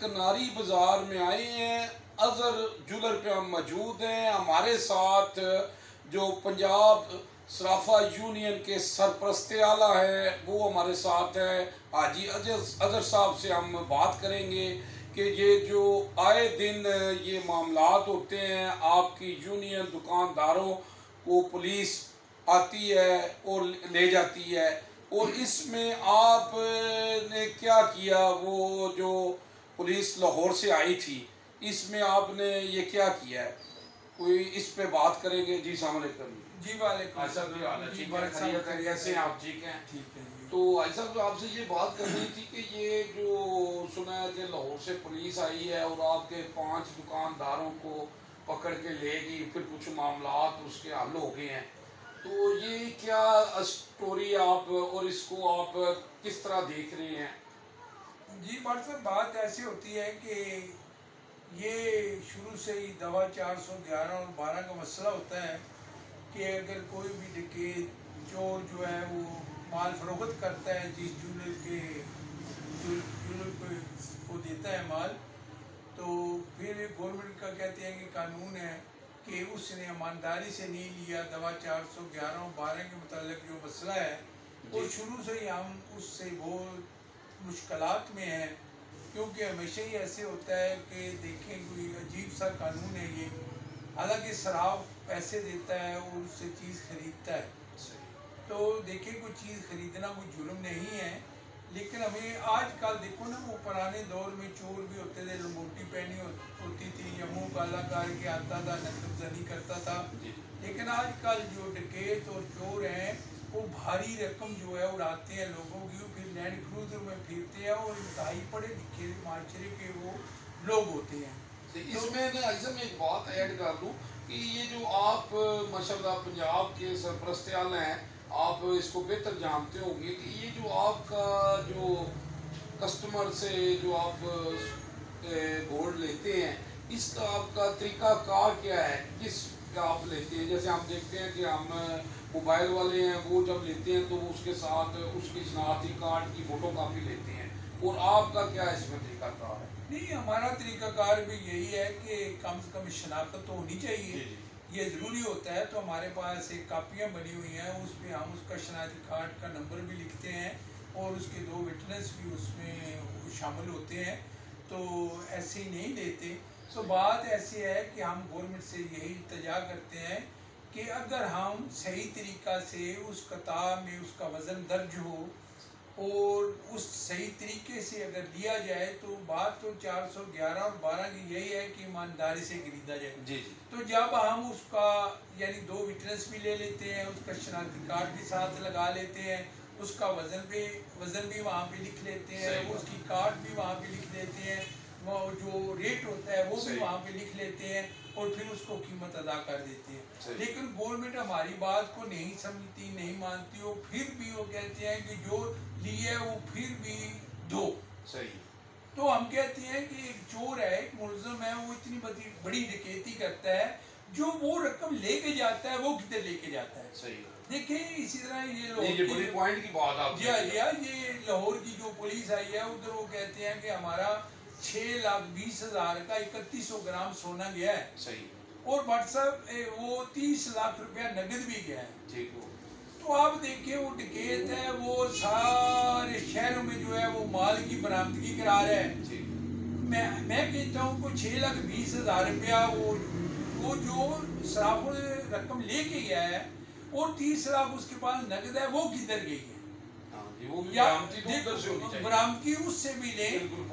कनारी बाज़ार में आए हैं। अज़हर ज्वेलर पे हम मौजूद हैं। हमारे साथ जो पंजाब सराफा यूनियन के सरपरस्त आला है वो हमारे साथ है। हाजी अज़हर साहब से हम बात करेंगे कि ये जो आए दिन ये मामलात होते हैं, आपकी यूनियन दुकानदारों को पुलिस आती है और ले जाती है, और इसमें आपने क्या किया? वो जो पुलिस लाहौर से आई थी, इसमें आपने ये क्या किया है? कोई इस पे बात करेंगे। जी अस्सलाम वालेकुम। जी वालेकुम अस्सलाम। कैसे हैं आप? ठीक हैं? ठीक है जी। तो ऐसा तो आपसे ये बात करनी थी कि ये जो सुना है कि लाहौर से पुलिस आई है और आपके 5 दुकानदारों को पकड़ के ले गई, फिर कुछ मामलात उसके हल हो गए हैं, तो ये क्या स्टोरी आप और इसको आप किस तरह देख रहे हैं? जी साहब, बात ऐसी होती है कि ये शुरू से ही दवा 411 और 12 का मसला होता है कि अगर कोई भी डकैत चोर जो है वो माल फरोख्त करता है, जिस ज्वेलर को देता है माल, तो फिर गवर्नमेंट का कहते हैं कि कानून है कि उसने ईमानदारी से नहीं लिया। दवा 411 और 12 के मुतालिक जो मसला है वो शुरू से ही हम उससे बहुत मुश्किलात में हैं, क्योंकि हमेशा ही ऐसे होता है कि देखें कोई अजीब सा कानून है ये। हालांकि शराब पैसे देता है और उससे चीज़ खरीदता है, तो देखिए कोई चीज़ खरीदना कोई जुर्म नहीं है। लेकिन हमें आजकल देखो ना, वो पुराने दौर में चोर भी होते थे, लंगोटी पहनी होती थी या मुँह काला करके आता था, नकबजनी करता था। लेकिन आजकल जो डकैत और चोर हैं वो भारी रकम जो है उड़ाते हैं लोगों की, फिर लैंड क्रूजर में फिरते हैं और इंतहाई पढ़े लिखे माशरे के वो लोग होते हैं। इसमें ना ऐसा मैं एक बात ऐड कर दूं कि ये जो आप माशाल्लाह पंजाब के सरपरस्त आला हैं, आप इसको बेहतर जानते होंगे कि ये जो आपका जो कस्टमर से जो आप गोल्ड लेते हैं, इसका आपका तरीका कार क्या है? किस का आप लेते हैं? जैसे हम देखते हैं कि हम मोबाइल वाले हैं, वो जब लेते हैं तो वो उसके साथ उसकी शनाख्ती कार्ड की फ़ोटो कापी लेते हैं, और आपका क्या इसमें तरीका कार है? नहीं, हमारा तरीकाकार भी यही है कि कम से कम शनाख्त तो होनी चाहिए, ये ज़रूरी होता है। तो हमारे पास एक कापियाँ बनी हुई हैं, उस पर हम उसका शनाख्ती कार्ड का नंबर भी लिखते हैं और उसके 2 विटनेस भी उसमें शामिल होते हैं, तो ऐसे ही नहीं लेते। तो बात ऐसी है कि हम गवर्नमेंट से यही इल्तिजा करते हैं कि अगर हम सही तरीक़ा से उस किताब में उसका वज़न दर्ज हो और उस सही तरीके से अगर लिया जाए, तो बात तो 411 और 12 की यही है कि ईमानदारी से खरीदा जाए। जी। तो जब हम उसका यानी 2 विटनेस भी ले लेते हैं, उसका शनाख्ती कार्ड भी साथ लगा लेते हैं, उसका वज़न भी वहाँ पे लिख लेते हैं, उसकी कार्ड भी वहाँ पे लिख देते हैं, वो जो रेट होता है वो भी वहाँ पे लिख लेते हैं और फिर उसको कीमत अदा कर देते हैं। लेकिन गवर्नमेंट हमारी बात को नहीं समझती, नहीं मानती, हो फिर भी वो कहते हैं कि जो लिए वो फिर भी दो। सही। तो हम कहते हैं कि एक चोर है, एक मुलज़म है, वो इतनी बड़ी डकैती करता है, जो वो रकम लेके जाता है वो किधर लेके जाता है? सही। देखिए इसी तरह ये बड़ी पॉइंट की बात आप। जी ये लाहौर की जो पुलिस आई है, उधर वो कहते हैं कि हमारा 6,20,000 का 3100 ग्राम सोना गया है। सही। और व्हाट्सएप वो 30 लाख रुपया नगद भी गया है। ठीक हो। तो आप देखिए वो डकैत है, वो सारे शहरों में जो है वो माल की बरामदगी करा रहा है। मैं कहता हूँ को 6,20,000 रुपया वो जो सराफों रकम लेके गया है और 30 लाख उसके पास नगद है, वो किधर गई है? बरामदगी उससे भी ले।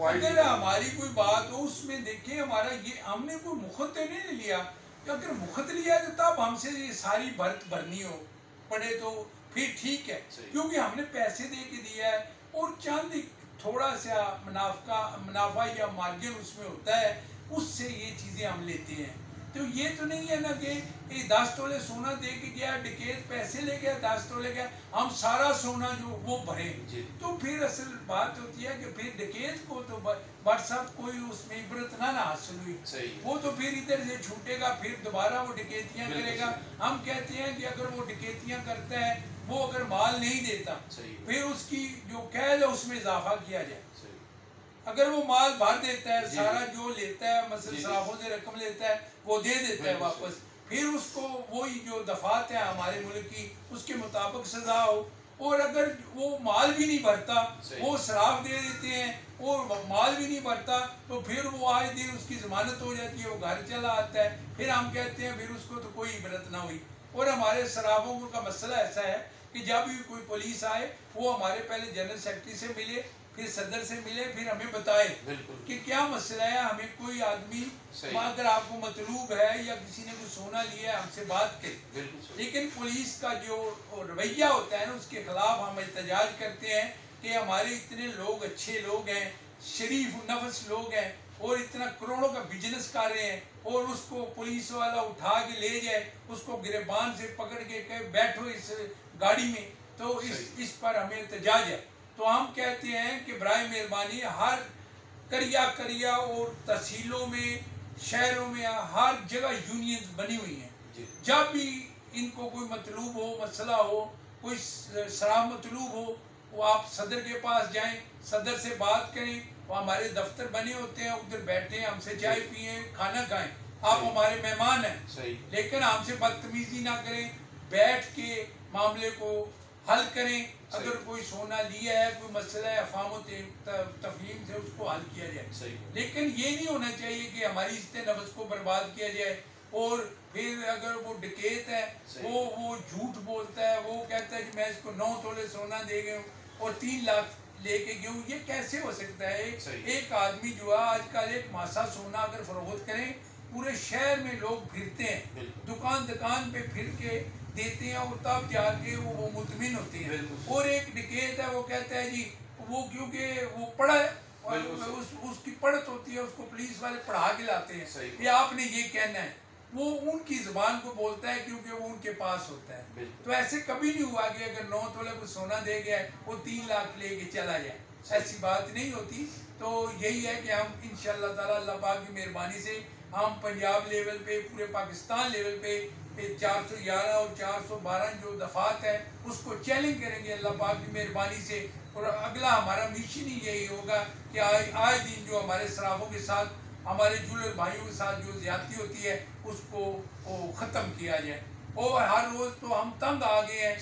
अगर हमारी कोई बात हो उसमें देखिए, हमारा ये हमने कोई मुखत नहीं लिया, अगर मुखत लिया तो तब हमसे ये सारी भरत भरनी हो पड़े तो फिर ठीक है, क्योंकि हमने पैसे दे के दिया है और चंद थोड़ा सा मुनाफा या मार्जिन उसमें होता है, उससे ये चीज़ें हम लेते हैं। तो ये तो नहीं है ना कि 10 तोले सोना दे के गया डकैत, पैसे ले गया 10 तोले गया, हम सारा सोना जो वो भरे। तो फिर असल बात होती है कि फिर डकैत को तो व्हाट्सएप कोई उसमें इबरत ना हासिल हुई, वो तो फिर इधर से छूटेगा, फिर दोबारा वो डकैतियाँ करेगा। हम कहते हैं कि अगर वो डकैतियाँ करता है, वो अगर माल नहीं देता, फिर उसकी जो कैद है उसमें इजाफा किया जाए। अगर वो माल भर देता है, जी, सारा जो लेता है मसल जी, शराफों से रकम लेता है वो दे देता है वापस, फिर उसको वही जो दफात है हमारे मुल्क की उसके मुताबिक सजा हो। और अगर वो माल भी नहीं भरता, वो शराब दे देते हैं और माल भी नहीं भरता, तो फिर वो आए दिन उसकी जमानत हो जाती है, वो घर चला आता है, फिर हम कहते हैं फिर उसको तो कोई इबरत ना हुई। और हमारे शराबों का मसला ऐसा है कि जब भी कोई पुलिस आए वो हमारे पहले जनरल सेक्रेटरी से मिले, फिर सदर से मिले, फिर हमें बताए कि क्या मसला है। हमें कोई आदमी अगर आपको मतलूब है या किसी ने कुछ सोना लिया है हमसे बात करे, लेकिन पुलिस का जो रवैया होता है ना उसके खिलाफ हम एहतजाज करते हैं कि हमारे इतने लोग अच्छे लोग हैं, शरीफ नफस लोग हैं और इतना करोड़ों का बिजनेस कर रहे हैं, और उसको पुलिस वाला उठा के ले जाए, उसको गिरबान से पकड़ के कहे बैठो इस गाड़ी में, तो इस पर हमें एहतजाज है। तो हम कहते हैं कि बराए मेहरबानी हर करिया और तहसीलों में, शहरों में, हर जगह यूनियन बनी हुई हैं। जब भी इनको कोई मतलूब हो, मसला हो, कोई शराब मतलूब हो, वो आप सदर के पास जाएं, सदर से बात करें, वो हमारे दफ्तर बने होते हैं, उधर बैठे हमसे चाय पिए, खाना खाएं, आप हमारे मेहमान हैं, लेकिन हमसे बदतमीजी ना करें, बैठ के मामले को हल करें। अगर कोई सोना लिया है, कोई मसला है, अफाम तफहीम से उसको हल किया जाए, लेकिन ये नहीं होना चाहिए कि हमारी इज्जत नफ्स को बर्बाद किया जाए। और फिर अगर वो डकैत है, वो झूठ बोलता है, वो कहता है कि मैं इसको 9 तोले सोना दे गया हूँ और 3 लाख लेके गया हूँ, ये कैसे हो सकता है। एक आदमी जो है आजकल एक मासा सोना अगर फरोख्त करें, पूरे शहर में लोग फिरते हैं, दुकान दुकान पे फिर के देते हैं और तब जाके वो मुतमिन होते हैं। और एक डकैत है, वो कहता है जी वो क्योंकि वो पढ़ा है और उसकी पढ़त होती है, उसको पुलिस वाले पढ़ा के लाते हैं, ये आपने ये कहना है, वो उनकी जुबान को बोलता है क्योंकि वो उनके पास होता है। तो ऐसे कभी नहीं हुआ कि अगर 9 तोले को सोना दे गया वो 3 लाख लेके चला जाए, ऐसी बात नहीं होती। तो यही है कि हम इंशाअल्लाह ताला अल्लाह पाक की मेहरबानी से हम पंजाब लेवल पे, पूरे पाकिस्तान लेवल पे 411 और 412 जो दफात है उसको चैलेंज करेंगे अल्लाह पाक की मेहरबानी से। और अगला हमारा मिशन ही यही होगा कि आए दिन जो हमारे सराफों के साथ, हमारे जुलर भाइयों के साथ जो ज्यादती होती है उसको ख़त्म किया जाए। और हर रोज़ तो हम तंग आ गए हैं,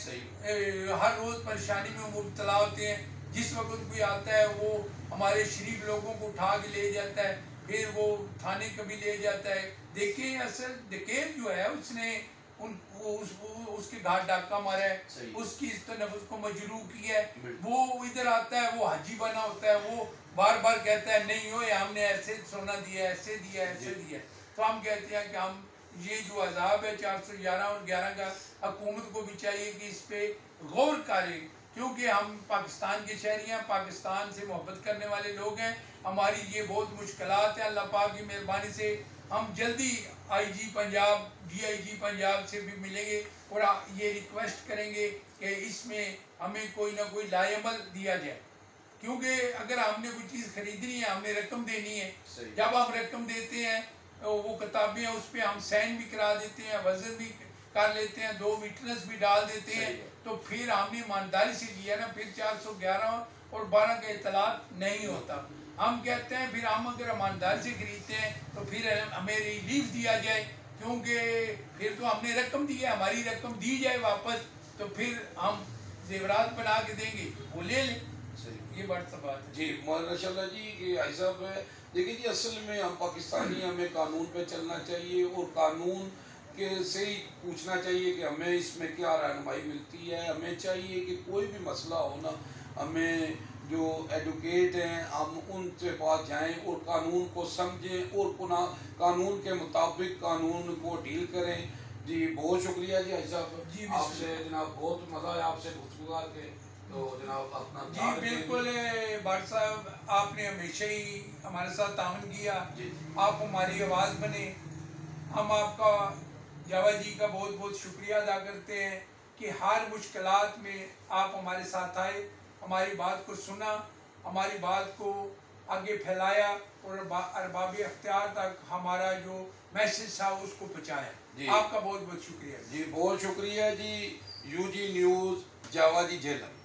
हर रोज़ परेशानी में मुब्तला होते हैं। जिस वक्त कोई आता है वो हमारे शरीफ लोगों को उठा के ले जाता है, फिर वो थाने कभी ले जाता है। देखिए असल डकैत जो है उसने उसके घाट डाका मारा है, उसकी इज्जत नफ्स को मजरू किया है। वो इधर आता है, वो हाजी बना होता है, वो बार बार कहता है नहीं हो हमने ऐसे सोना दिया, ऐसे दिया, ऐसे दिया। तो हम कहते हैं कि हम ये जो अजाब है 411 और 11 का, हुकूमत को भी चाहिए कि इस पे गौर करें, क्योंकि हम पाकिस्तान के शहरी हैं, पाकिस्तान से मोहब्बत करने वाले लोग हैं। हमारी ये बहुत मुश्किलात हैं, अल्लाह पाक की मेहरबानी से हम जल्दी IG पंजाब, DIG पंजाब से भी मिलेंगे और ये रिक्वेस्ट करेंगे कि इसमें हमें कोई ना कोई लाएमल दिया जाए, क्योंकि अगर हमने कोई चीज़ खरीदनी है, हमने रकम देनी है, जब हम रकम देते हैं तो वो किताबें उस पर हम साइन भी करा देते हैं, वजन भी कर लेते हैं, 2 विटनेस भी डाल देते हैं, तो फिर हमने ईमानदारी से लिया ना, फिर 411 और 12 का इतलाक नहीं होता। हम कहते हैं फिर हम अगर ईमानदारी से खरीदते हैं तो फिर हमें रिलीफ दिया जाए, क्योंकि फिर तो हमने रकम दी है, हमारी रकम दी जाए वापस, तो फिर हम जेवरात बना के देंगे, वो ले लें। ये बात है जी माशाल्लाह जी कि भाई साहब देखिए जी, असल में हम पाकिस्तानी, हमें कानून पे चलना चाहिए और कानून के से ही पूछना चाहिए कि हमें इसमें क्या रहनुमाई मिलती है। हमें चाहिए कि कोई भी मसला हो ना, हमें जो एडवोकेट हैं हम उनके पास जाएं और कानून को समझें और कानून के मुताबिक कानून को डील करें। जी बहुत शुक्रिया जी भाई साहब, जी आपसे जनाब बहुत मज़ा आया आपसे गुफ्तगू करके। तो जनाब अपना जी बिल्कुल भाट साहब, आपने हमेशा ही हमारे साथ तावन किया, आप हमारी आवाज़ बने। हम आपका जावा जी का बहुत बहुत शुक्रिया अदा करते हैं कि हर मुश्किलात में आप हमारे साथ आए, हमारी बात को सुना, हमारी बात को आगे फैलाया और अरबाब अख्तियार तक हमारा जो मैसेज था उसको पहुँचाया। आपका बहुत बहुत शुक्रिया जी, बहुत शुक्रिया जी। UG न्यूज़, जावा जी झेलम।